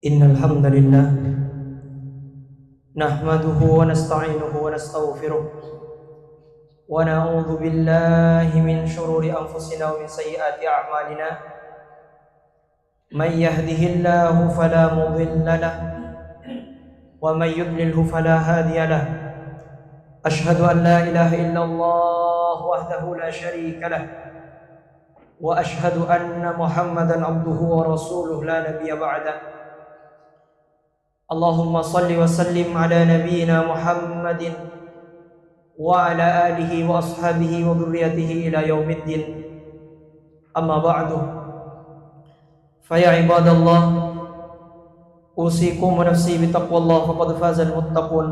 Innal hamdalillah nahmaduhu wa nasta'inuhu wa nastaghfiruh wa na'udzu billahi min shururi anfusina wa min sayyiati a'malina may yahdihillahu fala mudilla lahu wa may yudlilhu fala hadiya lahu ashhadu an la ilaha illallah wahdahu la syarika lahu wa ashhadu anna muhammadan abduhu wa rasuluhu la nabiyya ba'dahu. Allahumma salli wa sallim ala nabiyyina Muhammadin wa ala alihi wa ashabihi wa dhurriyyatihi ila yaumiddin. Amma ba'du. Fa ya ibadallah, usikum wa nafsi bi taqwallah faqad faza al-muttaqun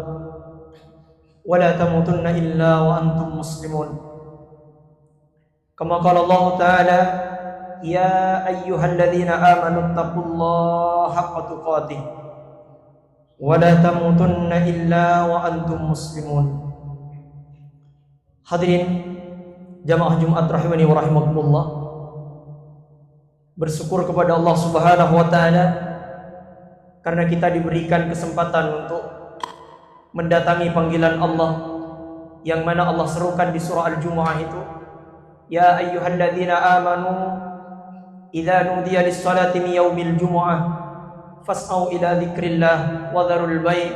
wa la tamutunna illa wa antum muslimun. Kama qala Allah Ta'ala, ya ayyuhalladzina amanu taqullaha haqqa tuqatih wa la tamutunna illa wa antum muslimun. Hadirin jamaah Jumat rahimani wa rahimakumullah, bersyukur kepada Allah Subhanahu wa taala karena kita diberikan kesempatan untuk mendatangi panggilan Allah yang mana Allah serukan di surah Al-Jumu'ah itu, ya ayyuhalladzina amanu idza nudiya lis-salati min yaumil jumu'ah fas'au ila dzikrillah wa dzarul bai'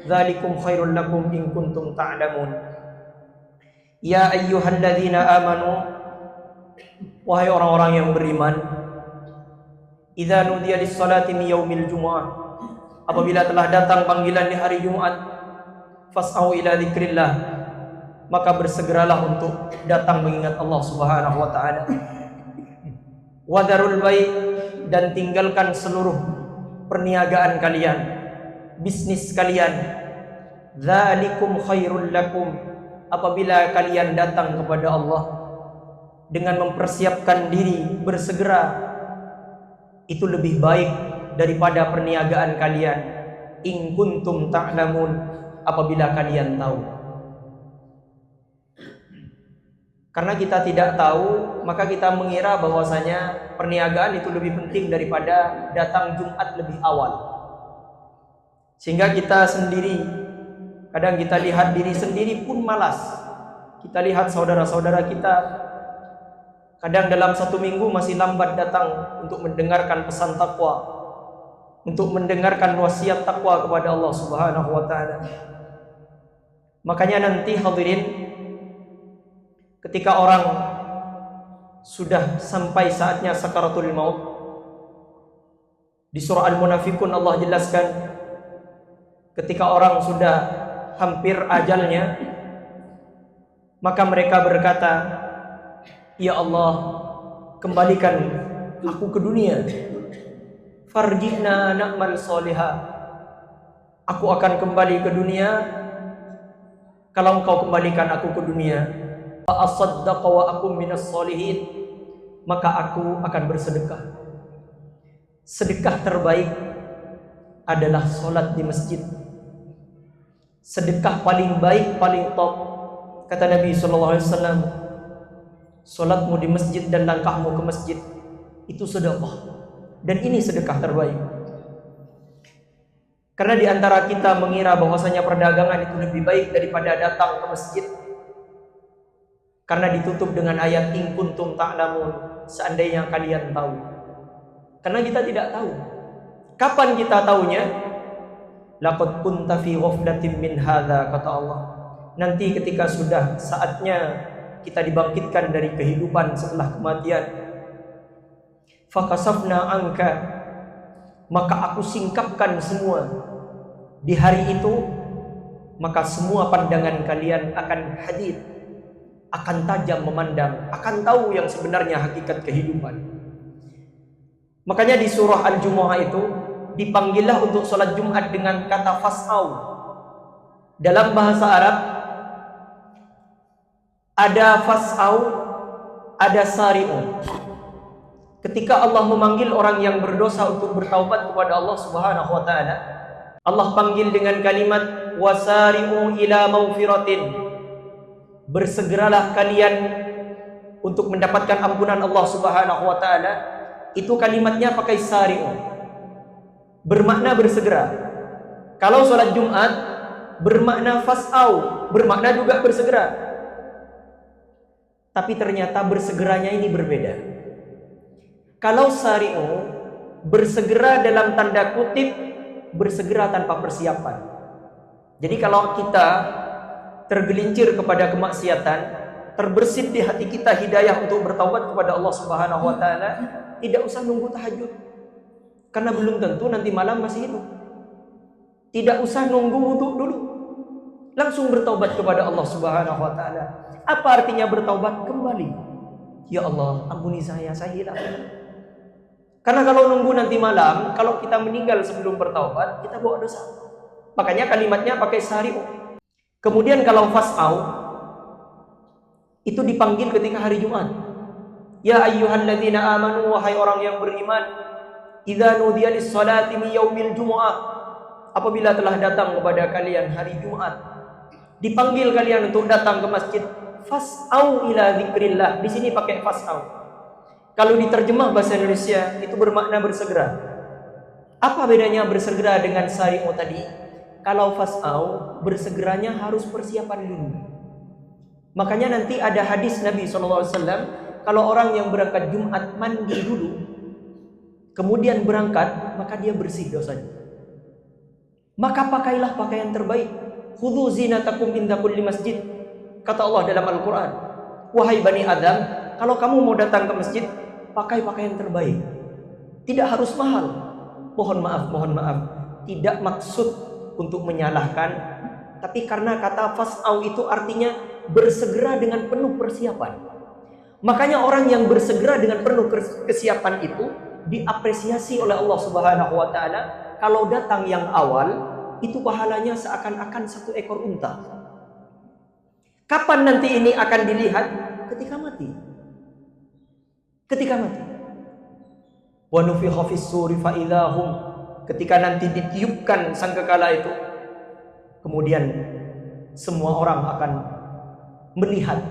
dzalikum khairul lakum in kuntum ta'lamun. Ya ayyuhalladzina amanu, wahai orang-orang yang beriman, idza nudiya lis-salati min yaumil jumu'ah, apabila telah datang panggilan di hari Jumat, fas'au ila dzikrillah, maka bersegeralah untuk datang mengingat Allah Subhanahu wa taala. Wa dzarul bai', dan tinggalkan seluruh perniagaan kalian, bisnis kalian. Dzalikum khairul lakum, apabila kalian datang kepada Allah dengan mempersiapkan diri, bersegera, itu lebih baik daripada perniagaan kalian. In kuntum ta'lamun, apabila kalian tahu. Karena kita tidak tahu, maka kita mengira bahwasanya perniagaan itu lebih penting daripada datang Jumat lebih awal. Sehingga kita sendiri, kadang kita lihat diri sendiri pun malas. Kita lihat saudara-saudara kita, kadang dalam satu minggu masih lambat datang untuk mendengarkan pesan takwa, untuk mendengarkan wasiat takwa kepada Allah Subhanahu wa taala. Makanya nanti hadirin, ketika orang sudah sampai saatnya sakaratul maut, di surah Al-Munafiqun Allah jelaskan, ketika orang sudah hampir ajalnya, maka mereka berkata, ya Allah, kembalikan aku ke dunia, farji'na na'mal salihah, aku akan kembali ke dunia kalau engkau kembalikan aku ke dunia. Fa asaddaqa wa akum minas solihin, maka aku akan bersedekah. Sedekah terbaik adalah solat di masjid. Sedekah paling baik, paling top, kata Nabi SAW, solatmu di masjid dan langkahmu ke masjid itu sedekah. Dan ini sedekah terbaik. Karena di antara kita mengira bahwasanya perdagangan itu lebih baik daripada datang ke masjid, karena ditutup dengan ayat in kuntum ta'lamun, seandainya kalian tahu. Karena kita tidak tahu. Kapan kita tahunya? Laqad kunta fi ghaflatin min hadza, kata Allah. Nanti ketika sudah saatnya kita dibangkitkan dari kehidupan setelah kematian. Fakasafna anka, maka aku singkapkan semua. Di hari itu, maka semua pandangan kalian akan hadir, akan tajam memandang, akan tahu yang sebenarnya hakikat kehidupan. Makanya di surah Al-Jumu'ah itu dipanggillah untuk sholat Jumat dengan kata fas'au. Dalam bahasa Arab ada fas'au, ada sari'u. Ketika Allah memanggil orang yang berdosa untuk bertaubat kepada Allah Subhanahu wa taala, Allah panggil dengan kalimat wasari'u ila maghfiratin, bersegeralah kalian untuk mendapatkan ampunan Allah Subhanahu wa taala. Itu kalimatnya pakai sari'u. bermakna bersegera. Kalau sholat Jumat bermakna fas'au, bermakna juga bersegera. Tapi ternyata bersegeranya ini berbeda. Kalau syari'u bersegera dalam tanda kutip bersegera tanpa persiapan. Jadi kalau kita tergelincir kepada kemaksiatan, terbersit di hati kita hidayah untuk bertaubat kepada Allah Subhanahu wa taala, tidak usah nunggu tahajud. Karena belum tentu nanti malam masih hidup. Tidak usah nunggu wudu dulu. Langsung bertaubat kepada Allah Subhanahu wa taala. Apa artinya bertaubat? Kembali. Ya Allah, ampuni saya hilang. Karena kalau nunggu nanti malam, kalau kita meninggal sebelum bertaubat, kita bawa dosa. Makanya kalimatnya pakai syari'u. Kemudian kalau fas'au itu dipanggil ketika hari Jumat. Ya ayyuhalladzina amanu, wahai orang yang beriman, idza nudiya lis-salati min yaumil jumu'ah, apabila telah datang kepada kalian hari Jumat, dipanggil kalian untuk datang ke masjid. Fas'au ila dzikrillah. Di sini pakai fas'au. Kalau diterjemah bahasa Indonesia itu bermakna bersegera. Apa bedanya bersegera dengan syari'u tadi? Kalau fas'au bersegeranya harus persiapan dulu. Makanya nanti ada hadis Nabi SAW, kalau orang yang berangkat Jumat mandi dulu, kemudian berangkat, maka dia bersih dosanya. Maka pakailah pakaian terbaik. Khudhu zinatakum inda kulli masjid. Kata Allah dalam Al-Quran, wahai Bani Adam, kalau kamu mau datang ke masjid, pakai pakaian terbaik. Tidak harus mahal. Mohon maaf. Tidak maksud untuk menyalahkan, tapi karena kata fas'au itu artinya bersegera dengan penuh persiapan. Makanya orang yang bersegera dengan penuh kesiapan itu diapresiasi oleh Allah Subhanahu wa taala. Kalau datang yang awal, itu pahalanya seakan-akan satu ekor unta. Kapan nanti ini akan dilihat? Ketika mati. Wa nufikha fis-suri fa idahum, ketika nanti ditiupkan sangkakala itu, kemudian semua orang akan melihat.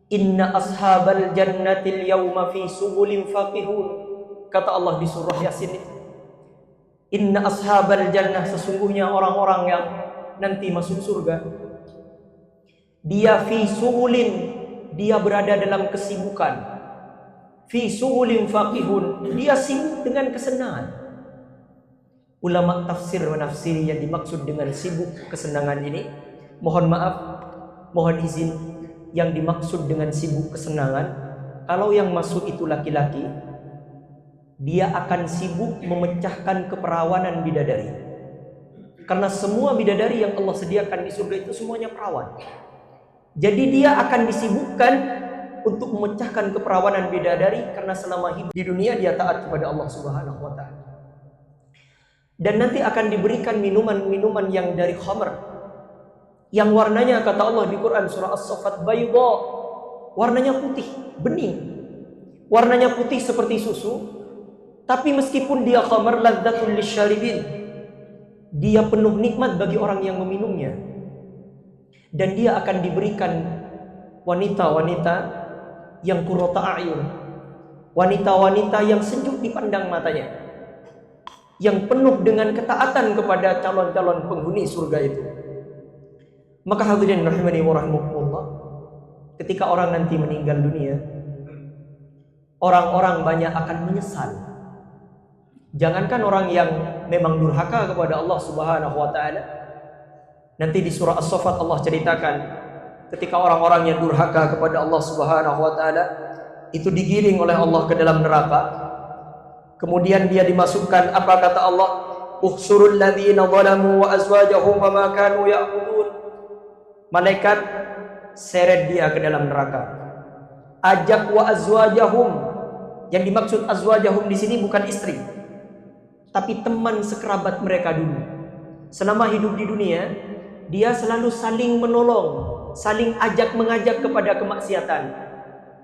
Inna ashabal jannatil yawma fi subulin faqihun, kata Allah di surah Yasin. Inna ashabal jannah, sesungguhnya orang-orang yang nanti masuk surga, dia fi subulin, dia berada dalam kesibukan. Fi su'ulin faqihun, dia sibuk dengan kesenangan. Ulama tafsir menafsiri yang dimaksud dengan sibuk kesenangan ini, mohon maaf, mohon izin, yang dimaksud dengan sibuk kesenangan, kalau yang masuk itu laki-laki, dia akan sibuk memecahkan keperawanan bidadari. Karena semua bidadari yang Allah sediakan di surga itu semuanya perawan. Jadi dia akan disibukkan untuk memecahkan keperawanan bidadari, karena selama hidup di dunia dia taat kepada Allah Subhanahu wa taala. Dan nanti akan diberikan minuman-minuman yang dari khamr, yang warnanya kata Allah di Quran surah As-Saffat bayda, warnanya putih, bening. Warnanya putih seperti susu, tapi meskipun dia khamr, ladzatul lisyaribin, dia penuh nikmat bagi orang yang meminumnya. Dan dia akan diberikan wanita-wanita yang qurrata a'yun, wanita-wanita yang sejuk dipandang matanya, yang penuh dengan ketaatan kepada calon-calon penghuni surga itu. Maka hadirin rahimani wa rahimakumullah, ketika orang nanti meninggal dunia, orang-orang banyak akan menyesal. Jangankan orang yang memang durhaka kepada Allah Subhanahu wa taala. Nanti di surah As-Saffat Allah ceritakan ketika orang-orang yang durhaka kepada Allah Subhanahu wa taala itu digiring oleh Allah ke dalam neraka. Kemudian dia dimasukkan, apa kata Allah? Uhsurul ladzina zalamu wa azwajahum wa ma kanu ya'budun. Malaikat seret dia ke dalam neraka. Ajak wa azwajahum. Yang dimaksud azwajahum di sini bukan istri, tapi teman sekerabat mereka dulu. Selama hidup di dunia, dia selalu saling menolong, saling ajak mengajak kepada kemaksiatan.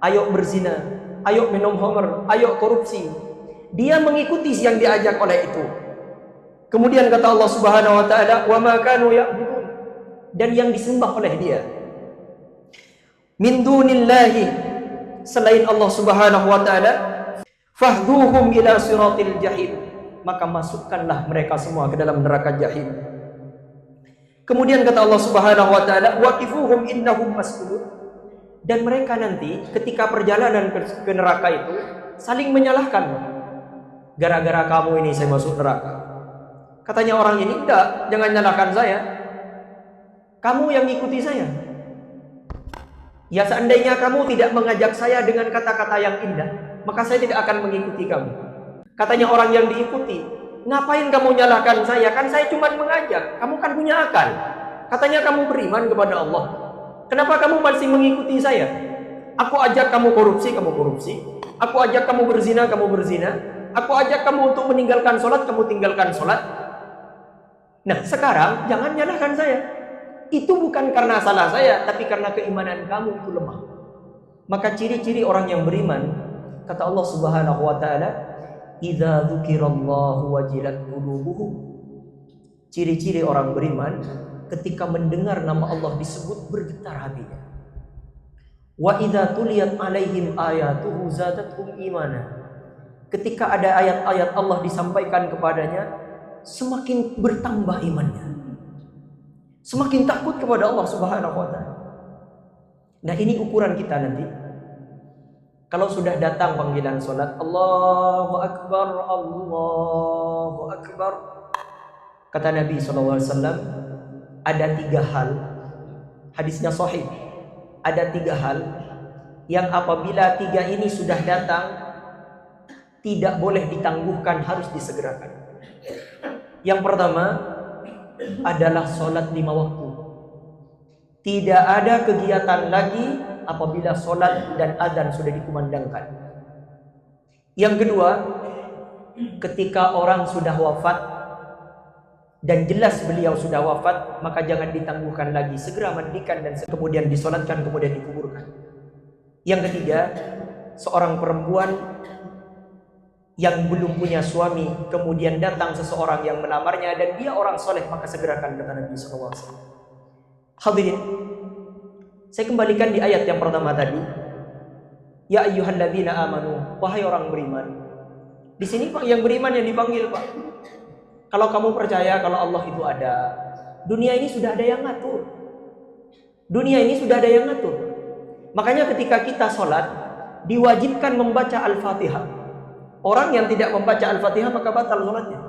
Ayo berzina, ayo minum khamr, ayo korupsi. Dia mengikuti yang diajak oleh itu. Kemudian kata Allah Subhanahu wa taala, "Wa ma kanu ya'budun," dan yang disembah oleh dia min dunillahi, selain Allah Subhanahu wa taala, fahdhuhum ila siratil jahim, maka masukkanlah mereka semua ke dalam neraka jahim. Kemudian kata Allah Subhanahu wa taala, waqifuhum innahum mas'ulun. Dan mereka nanti ketika perjalanan ke neraka itu saling menyalahkan. Gara-gara kamu ini saya masuk neraka. Katanya orang ini, enggak, jangan nyalahkan saya. Kamu yang ikuti saya. Ya seandainya kamu tidak mengajak saya dengan kata-kata yang indah, maka saya tidak akan mengikuti kamu. Katanya orang yang diikuti, ngapain kamu nyalahkan saya? Kan saya cuma mengajak, kamu kan punya akal. Katanya kamu beriman kepada Allah. Kenapa kamu masih mengikuti saya? Aku ajak kamu korupsi, kamu korupsi. Aku ajak kamu berzina, kamu berzina. Aku ajak kamu untuk meninggalkan sholat, kamu tinggalkan sholat. Nah sekarang jangan nyalahkan saya. Itu bukan karena salah saya, tapi karena keimanan kamu itu lemah. Maka ciri-ciri orang yang beriman, kata Allah Subhanahu wa taala, idza dzukirallahu wajilat qulubuhum. Ciri-ciri orang beriman ketika mendengar nama Allah disebut bergetar hatinya. Wa idza tuliyat alaihim ayatuhu zadatuhum imana. Ketika ada ayat-ayat Allah disampaikan kepadanya, semakin bertambah imannya. Semakin takut kepada Allah Subhanahu wa taala. Nah, ini ukuran kita nanti. Kalau sudah datang panggilan salat, Allahu Akbar, Allahu Akbar. Kata Nabi SAW, ada 3 hal. Hadisnya sahih. Ada 3 hal yang apabila 3 ini sudah datang, tidak boleh ditangguhkan, harus disegerakan. Yang pertama adalah sholat 5 waktu. Tidak ada kegiatan lagi apabila sholat dan azan sudah dikumandangkan. Yang kedua, ketika orang sudah wafat dan jelas beliau sudah wafat, maka jangan ditangguhkan lagi, segera mandikan dan kemudian disolatkan, kemudian dikuburkan. Yang ketiga, seorang perempuan yang belum punya suami, kemudian datang seseorang yang melamarnya dan dia orang soleh, maka segerakan, kata Nabi SAW. Hadirin, saya kembalikan di ayat yang pertama tadi. Ya ayyuhalladzina amanu, wahai orang beriman. Di sini Pak, yang beriman yang dipanggil Pak. Kalau kamu percaya kalau Allah itu ada, dunia ini sudah ada yang ngatur. Dunia ini sudah ada yang ngatur. Makanya ketika kita sholat, diwajibkan membaca Al-Fatihah. Orang yang tidak membaca Al-Fatihah maka batal salatnya.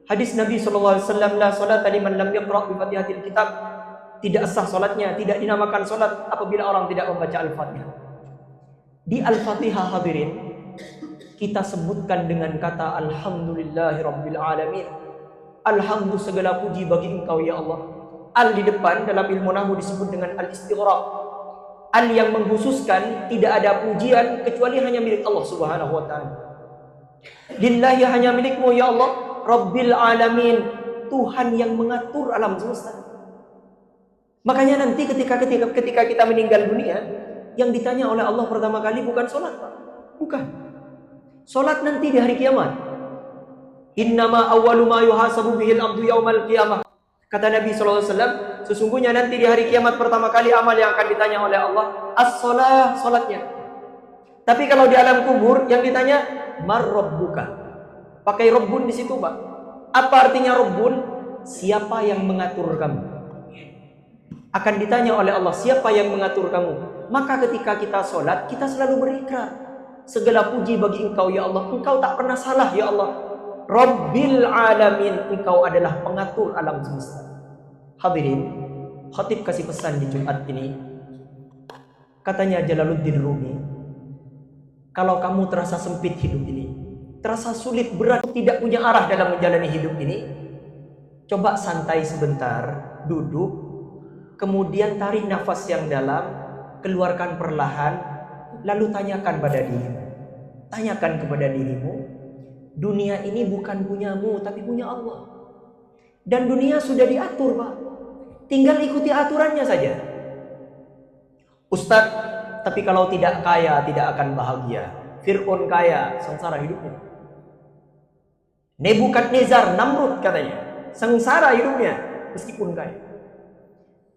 Hadis Nabi SAW, la salata liman lam yaqra' bi Fatihatil Kitab. Tidak sah salatnya, tidak dinamakan salat apabila orang tidak membaca Al-Fatihah. Di Al-Fatihah hadirin, kita sebutkan dengan kata Alhamdulillahirabbil alamin. Alhamdulillah, segala puji bagi Engkau ya Allah. Al di depan dalam ilmu nahwu disebut dengan al-istighraq. Al yang mengkhususkan tidak ada pujian kecuali hanya milik Allah Subhanahu wa taala. Lillahi, hanya milikmu ya Allah, Rabbil alamin, Tuhan yang mengatur alam semesta. Makanya nanti ketika kita meninggal dunia, yang ditanya oleh Allah pertama kali bukan salat, Pak. Bukan. Salat nanti di hari kiamat. Innama awwalu ma yuhasabu bihil abdu yaumal qiyamah. Kata Nabi SAW, sesungguhnya nanti di hari kiamat pertama kali amal yang akan ditanya oleh Allah as-salah, salatnya. Tapi kalau di alam kubur yang ditanya mar rabbuka. Pakai rabbun di situ, Pak. Apa artinya rabbun? Siapa yang mengatur kamu? Akan ditanya oleh Allah, siapa yang mengatur kamu? Maka ketika kita salat, kita selalu berikrar, segala puji bagi Engkau ya Allah. Engkau tak pernah salah ya Allah. Rabbil alamin, Engkau adalah pengatur alam semesta. Hadirin, khatib kasih pesan di Jumat ini. Katanya Jalaluddin Rumi, kalau kamu terasa sempit hidup ini, terasa sulit, berat, tidak punya arah dalam menjalani hidup ini, coba santai sebentar, duduk, kemudian tarik nafas yang dalam, keluarkan perlahan, lalu tanyakan pada dirimu. Tanyakan kepada dirimu, dunia ini bukan punyamu, tapi punya Allah. Dan dunia sudah diatur, Pak. Tinggal ikuti aturannya saja. Ustadz, tapi kalau tidak kaya, tidak akan bahagia. Fir'aun kaya, sengsara hidupnya. Nebukadnezar, Namrud katanya, sengsara hidupnya, meskipun kaya.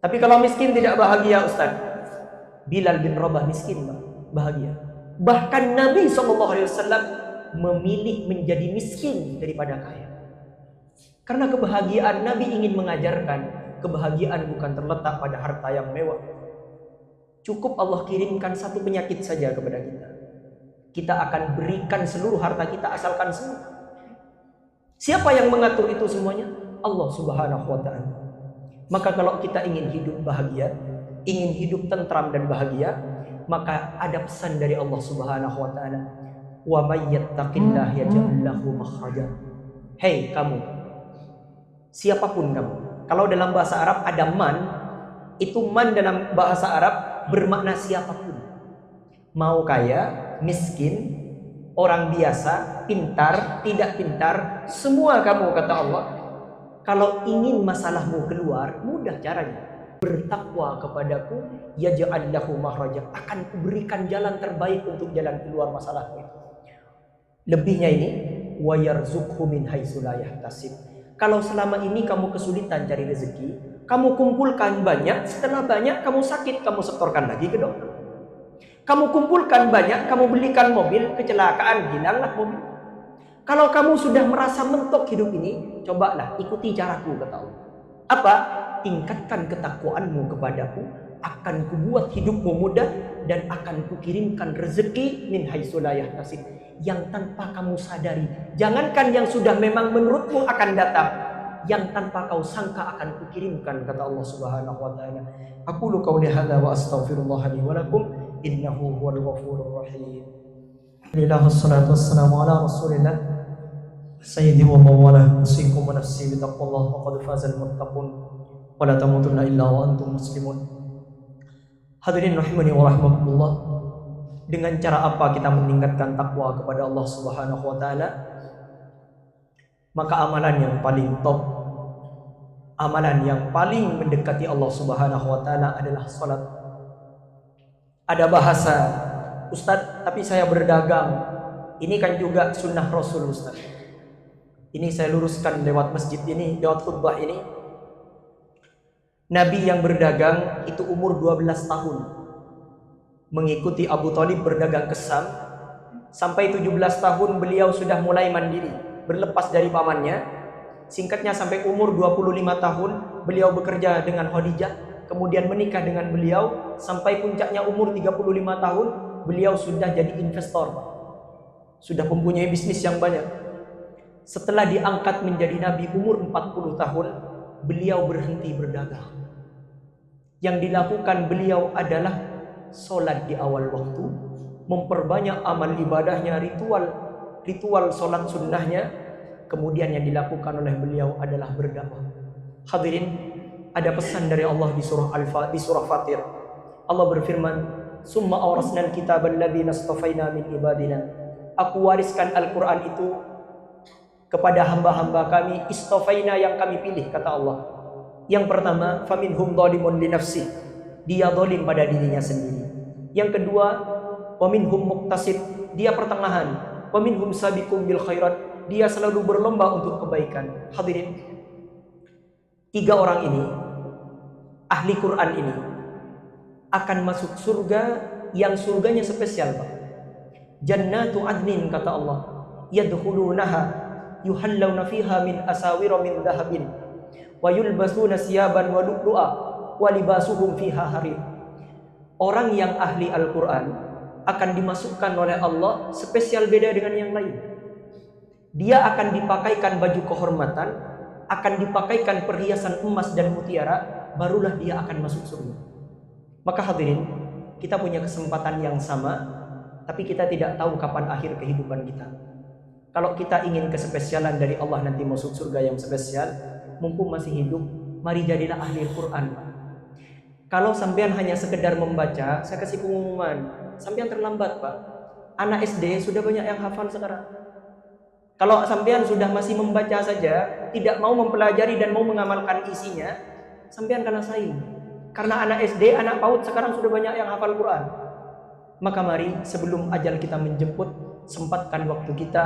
Tapi kalau miskin tidak bahagia, Ustadz. Bilal bin Rabah miskin, Pak, bahagia. Bahkan Nabi SAW memilih menjadi miskin daripada kaya. Karena kebahagiaan, Nabi ingin mengajarkan kebahagiaan bukan terletak pada harta yang mewah. Cukup Allah kirimkan satu penyakit saja kepada kita. Kita akan berikan seluruh harta kita asalkan sembuh. Siapa yang mengatur itu semuanya? Allah Subhanahu wa ta'ala. Maka kalau kita ingin hidup bahagia, ingin hidup tentram dan bahagia, maka ada pesan dari Allah Subhanahu wa ta'ala. Wa may yattaqillah yaj'al lahu makhraja. Hei kamu, siapapun kamu. Kalau dalam bahasa Arab ada man, itu man dalam bahasa Arab bermakna siapapun. Mau kaya, miskin, orang biasa, pintar, tidak pintar, semua kamu, kata Allah. Kalau ingin masalahmu keluar, mudah caranya. Bertakwa kepadaku, yaj'al lahu makhraja, akan kuberikan jalan terbaik untuk jalan keluar masalahmu itu. Lebihnya ini, wa yarzuqhu min haitsu la yahtasib. Kalau selama ini kamu kesulitan cari rezeki, kamu kumpulkan banyak, setelah banyak kamu sakit, kamu setorkan lagi ke dokter. Kamu kumpulkan banyak, kamu belikan mobil, kecelakaan, hilanglah mobil. Kalau kamu sudah merasa mentok hidup ini, cobalah ikuti caraku, kata Allah. Apa? Tingkatkan ketakwaanmu kepadaku, akan kubuat hidupmu mudah, dan akan kukirimkan rezeki min haitsu la yahtasib, yang tanpa kamu sadari. Jangankan yang sudah memang menurutmu akan datang, yang tanpa kau sangka akan kukirimkan, kata Allah Subhanahu wa ta'ala. Aqulu qauli hadza wa astaghfirullah li wa lakum innahu huwal ghafurur rahim. Alhamdulillah wassalatu wassalamu ala Rasulillah sayyidi wa mawala usikum wa nafsi bi taqwallah wa qad fazal muttaqun wa la tamutunna illa wa antum muslimun. Hadirin rahimani wa rahmakumullah. Dengan cara apa kita meningkatkan takwa kepada Allah Subhanahu wa ta'ala? Maka amalan yang paling top, amalan yang paling mendekati Allah Subhanahu wa ta'ala adalah salat. Ada bahasa, Ustadz, tapi saya berdagang. Ini kan juga sunnah Rasul, Ustadz. Ini saya luruskan lewat masjid ini, lewat khutbah ini. Nabi yang berdagang itu umur 12 tahun. Mengikuti Abu Thalib berdagang ke Syam. Sampai 17 tahun beliau sudah mulai mandiri, berlepas dari pamannya. Singkatnya sampai umur 25 tahun beliau bekerja dengan Khadijah, kemudian menikah dengan beliau. Sampai puncaknya umur 35 tahun beliau sudah jadi investor, sudah mempunyai bisnis yang banyak. Setelah diangkat menjadi nabi umur 40 tahun, beliau berhenti berdagang. Yang dilakukan beliau adalah sholat di awal waktu, memperbanyak amal ibadahnya, ritual sholat sunnahnya. Kemudian yang dilakukan oleh beliau adalah berdakwah. Hadirin, ada pesan dari Allah di surah Fatir. Allah berfirman, "Summa awrasnal kitabal ladzina istafaina min ibadina." Aku wariskan Al-Quran itu kepada hamba-hamba kami, istafaina, yang kami pilih, kata Allah. Yang pertama, faminhum dhalimun li nafsi, dia zalim pada dirinya sendiri. Yang kedua, waminhum muqtasid, dia pertengahan. Waminhum sabiqum bil khairat, dia selalu berlomba untuk kebaikan. Hadirin, 3 orang ini, ahli Quran ini, akan masuk surga yang surganya spesial, Pak. Jannatu adnin, kata Allah, yadkhulunaha yuhallawna fiha min asawira min dhahabin wa yulbasuna siyaban wa lu'lu'a wa libasuhum fiha harir. Orang yang ahli Al-Quran akan dimasukkan oleh Allah spesial, beda dengan yang lain. Dia akan dipakaikan baju kehormatan, akan dipakaikan perhiasan emas dan mutiara, barulah dia akan masuk surga. Maka hadirin, kita punya kesempatan yang sama, tapi kita tidak tahu kapan akhir kehidupan kita. Kalau kita ingin kespesialan dari Allah nanti masuk surga yang spesial, mumpung masih hidup, mari jadilah ahli Al-Quran. Kalau sampean hanya sekedar membaca, saya kasih pengumuman, sampean terlambat, Pak. Anak SD sudah banyak yang hafal sekarang. Kalau sampean sudah masih membaca saja, tidak mau mempelajari dan mau mengamalkan isinya, sampean kena saing. Karena anak SD, anak PAUD sekarang sudah banyak yang hafal Quran. Maka mari sebelum ajal kita menjemput, sempatkan waktu kita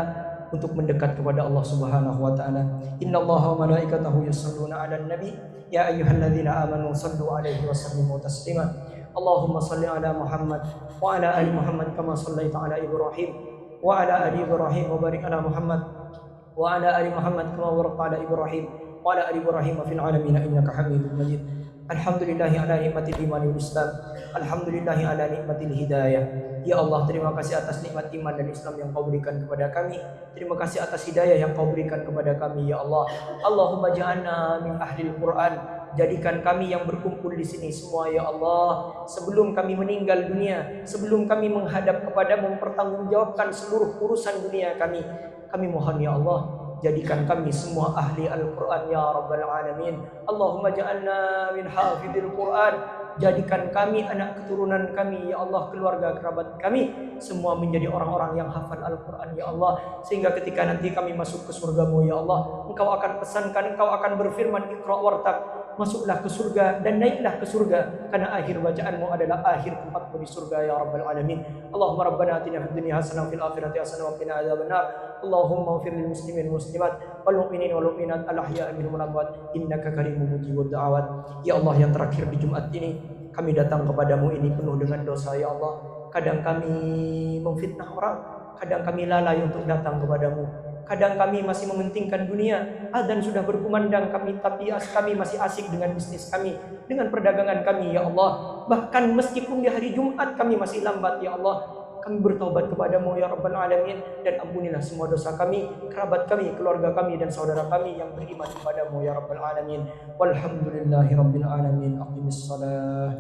untuk mendekat kepada Allah Subhanahu wa ta'ala. Innallaha wa malaikatahu yusholluna 'alan nabi ya ayyuhalladzina amanu shallu 'alaihi wa sallimu taslima. Allahumma shalli 'ala Muhammad wa 'ala ali Muhammad kama shallaita 'ala Ibrahim wa ala ali Ibrahim wa barik ala Muhammad wa ala ali Muhammad kama barakta ala Ibrahim wa ala ali Ibrahim fil alamin innaka Hamidum Majid. Alhamdulillahi ala nikmatil iman wal Islam. Alhamdulillahi ala nikmatil hidayah. Ya Allah, terima kasih atas nikmat iman dan Islam yang Kau berikan kepada kami. Terima kasih atas hidayah yang Kau berikan kepada kami, ya Allah. Allahumma ja'alna min ahlil Quran. Jadikan kami yang berkumpul di sini semua, ya Allah. Sebelum kami meninggal dunia, sebelum kami menghadap kepadamu mempertanggungjawabkan seluruh urusan dunia kami mohon, ya Allah, jadikan kami semua ahli Al-Quran, ya Rabbal Alamin. Allahumma ja'alna min hafidhil Quran. Jadikan kami, anak keturunan kami, ya Allah, keluarga kerabat kami semua menjadi orang-orang yang hafal Al-Quran, ya Allah. Sehingga ketika nanti kami masuk ke surgamu, ya Allah, Engkau akan pesankan, Engkau akan berfirman, Iqra wartaq, masuklah ke surga dan naiklah ke surga, karena akhir bacaanmu adalah akhir tempatmu di surga, ya Rabbal Alamin. Allahumma rabbana atina fid dunya hasanah wa fil akhirati hasanah wa qina adzabannar. Allahumma ighfir lil muslimin wal muslimat wal mu'minin wal mu'minat al ahya'i minhum wal amwat innaka karimul mujibud da'awat. Ya Allah, yang terakhir di Jumat ini kami datang kepadamu ini penuh dengan dosa, ya Allah. Kadang kami memfitnah orang, kadang kami lalai untuk datang kepadamu, kadang kami masih mementingkan dunia. Adzan sudah berkumandang tapi kami masih asik dengan bisnis kami, dengan perdagangan kami, ya Allah. Bahkan meskipun di hari Jumat kami masih lambat, ya Allah. Kami bertaubat kepadamu, ya Rabbal Alamin, dan ampunilah semua dosa kami, kerabat kami, keluarga kami, dan saudara kami yang beriman kepadamu, ya Rabbal Alamin. Walhamdulillahi Rabbil Alamin. Aqimis salah.